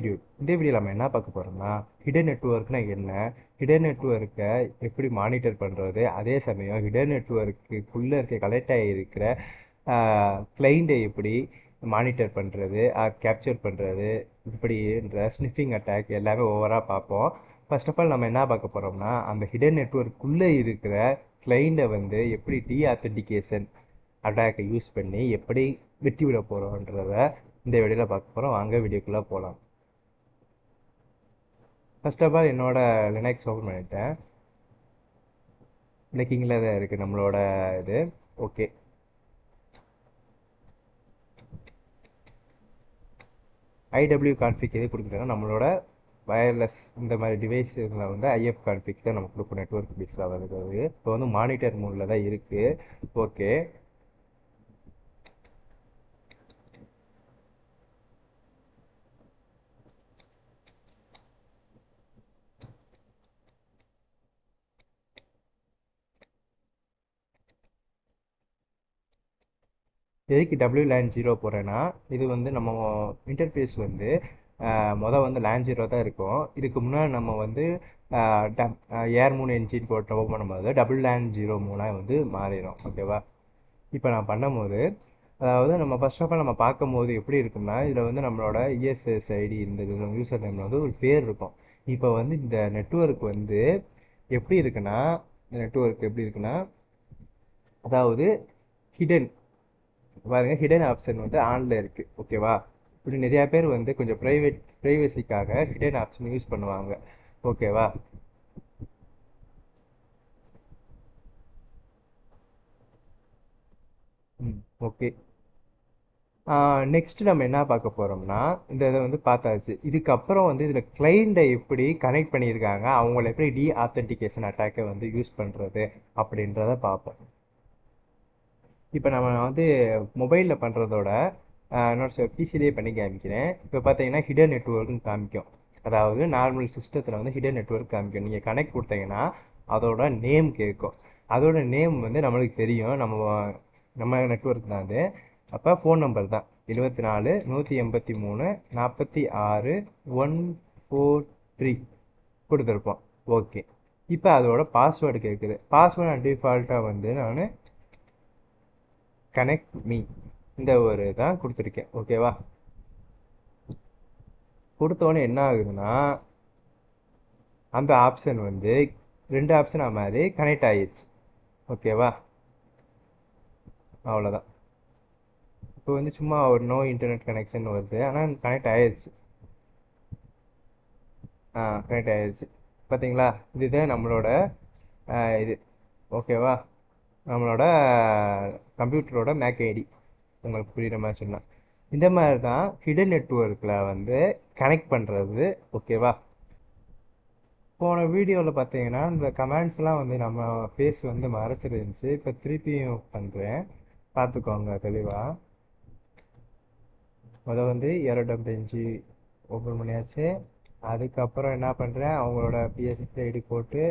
Dude. இந்த வீடியோவில் நம்ம என்ன பார்க்க போகிறோம்னா, ஹிடன் நெட்வொர்க்னா என்ன, ஹிடன் நெட்வொர்க்கை எப்படி மானிட்டர் பண்ணுறது, அதே சமயம் ஹிடன் நெட்வொர்க்குள்ளே கனெக்ட் ஆகியிருக்கிற கிளைண்ட்டை எப்படி மானிட்டர் பண்ணுறது, கேப்சர் பண்ணுறது, இப்படின்ற ஸ்னிஃபிங் அட்டாக் எல்லாமே ஓவராக பார்ப்போம். ஃபர்ஸ்ட் ஆஃப் ஆல் நம்ம என்ன பார்க்க போகிறோம்னா, அந்த ஹிடன் நெட்வொர்க்குள்ளே இருக்கிற கிளைண்ட்டை வந்து எப்படி டீஆத்தென்டிகேஷன் அட்டாக்கை யூஸ் பண்ணி எப்படி வெட்டி விட போகிறோன்றத இந்த வீடியோவில் பார்க்க போகிறோம். வாங்க வீடியோக்குள்ளே போகலாம். ஃபர்ஸ்ட் ஆஃப் ஆல் என்னோட லினக்ஸ் ஓப்பன் பண்ணிட்டேன். கிங்கில் தான் இருக்குது நம்மளோட இது. ஓகே, ஐடபிள்யூ கான்ஃபிக் எது கொடுக்குறோன்னா நம்மளோட வயர்லெஸ் இந்த மாதிரி டிவைஸில் வந்து ஐஎஃப் கான்ஃபிக் தான் நம்ம கொடுப்போம். நெட்வொர்க் பேஸில் வருது. இப்போ வந்து மானிட்டர் மோடில் தான் இருக்குது. ஓகே, எதுக்கு WLAN 0 போகிறேன்னா, இது வந்து நம்ம இன்டர்ஃபேஸ் வந்து வந்து LAN 0 தான் இருக்கும். இதுக்கு முன்னாடி நம்ம வந்து ஏர் மூணு என்ஜின் போட்டு ஓப்பன் பண்ணும்போது WLAN 0 மூணாக வந்து மாறிடும். ஓகேவா? இப்போ நான் பண்ணும்போது அதாவது நம்ம ஃபர்ஸ்ட் ஆஃப் ஆல் நம்ம பார்க்கும்போது எப்படி இருக்கும்னா, இதில் வந்து நம்மளோட ESSID இந்த யூசர் நேமில் வந்து ஒரு பேர் இருக்கும். இப்போ வந்து இந்த நெட்வொர்க் வந்து எப்படி இருக்குன்னா, அதாவது ஹிடன் பாருங்க, ஹிடன் ஆப்ஷன் வந்து ஆனில் இருக்குது. ஓகேவா? இப்படி நிறையா பேர் வந்து கொஞ்சம் ப்ரைவசிக்காக ஹிடன் ஆப்ஷன் யூஸ் பண்ணுவாங்க. ஓகேவா? ஓகே, நெக்ஸ்ட் நம்ம என்ன பார்க்க போகிறோம்னா, இந்த இதை வந்து பார்த்தாச்சு. இதுக்கப்புறம் வந்து இதில் கிளைண்ட்டை எப்படி கனெக்ட் பண்ணியிருக்காங்க, அவங்கள எப்படி டீஆத்தென்டிகேஷன் அட்டாக்கை வந்து யூஸ் பண்ணுறது அப்படின்றத பார்ப்போம். இப்போ நம்ம வந்து மொபைலில் பண்ணுறதோட என்னோட பிசிலேயே பண்ணி காமிக்கிறேன். இப்போ பார்த்தீங்கன்னா ஹிடன் நெட்வொர்க்னு காமிக்கும். அதாவது நார்மல் சிஸ்டத்தில் வந்து ஹிடன் நெட்வொர்க் காமிக்கும். நீங்கள் கனெக்ட் கொடுத்தீங்கன்னா அதோட நேம் கேட்கும். அதோட நேம் வந்து நம்மளுக்கு தெரியும், நம்ம நெட்வொர்க் தான் அது. அப்போ ஃபோன் நம்பர் தான் 74 183 46 143 கொடுத்துருப்போம். ஓகே, இப்போ அதோட பாஸ்வேர்டு கேட்குது. பாஸ்வேர்டு டிஃபால்ட்டாக வந்து நான் கனெக்ட் மீ இந்த ஒரு தான் கொடுத்துருக்கேன். ஓகேவா? கொடுத்தோன்னே என்ன ஆகுதுன்னா, அந்த ஆப்ஷன் வந்து 2 ஆப்ஷன் மாதிரி கனெக்ட் ஆகிடுச்சு. ஓகேவா? அவ்வளோதான். இப்போ வந்து சும்மா ஒரு நோ இன்டர்நெட் கனெக்ஷன் வருது, ஆனால் கனெக்ட் ஆகிடுச்சு. கனெக்ட் ஆகிடுச்சு. பார்த்தீங்களா? இதுதான் நம்மளோட இது. ஓகேவா? நம்மளோட கம்ப்யூட்டரோட மேக் ஐடி. உங்களுக்கு புரியுற மாதிரி சொன்னால் இந்த மாதிரி தான் ஹிடன் நெட்வொர்க்கில் வந்து கனெக்ட் பண்ணுறது. ஓகேவா? போன வீடியோவில் பார்த்தீங்கன்னா இந்த கமெண்ட்ஸ்லாம் வந்து நம்ம ஃபேஸ் வந்து மறைச்சிருந்துச்சு. இப்போ திருப்பியும் பண்ணுறேன், பார்த்துக்கோங்க தெளிவாக. வந்து இரடம்பெஞ்சி ஓப்பன் பண்ணியாச்சு. அதுக்கப்புறம் என்ன பண்ணுறேன், அவங்களோட PSS ஐடி போட்டு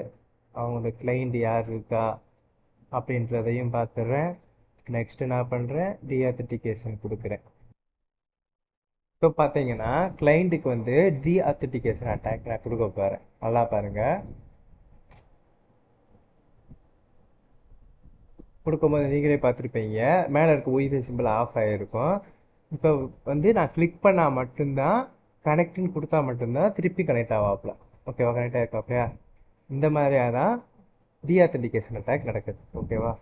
அவங்களோட கிளைண்ட் யார் இருக்கா அப்படின்றதையும் பார்த்துடுறேன். நெக்ஸ்ட் என்ன பண்ணுறேன், டீஆத்தென்டிகேஷன் கொடுக்குறேன். இப்போ பார்த்தீங்கன்னா கிளைண்ட்டுக்கு வந்து டீஆத்தென்டிகேஷன் அட்டாக் நான் கொடுக்க போகிறேன். நல்லா பாருங்கள். கொடுக்கும்போது நீங்களே பார்த்துருப்பீங்க, மேலே இருக்க ஒய்ஃபை சிம்பிள் ஆஃப் ஆகிருக்கும். இப்போ வந்து நான் கிளிக் பண்ணால் மட்டும்தான், கனெக்ட்னு கொடுத்தா மட்டும்தான் திருப்பி கனெக்ட் ஆகாப்ல. ஓகேவா? கனெக்ட் ஆகிருக்காப்லையா? இந்த மாதிரியாக தான் டீஆத்தென்டிகேஷன் அட்டாக் நடக்குது. ஓகேவா?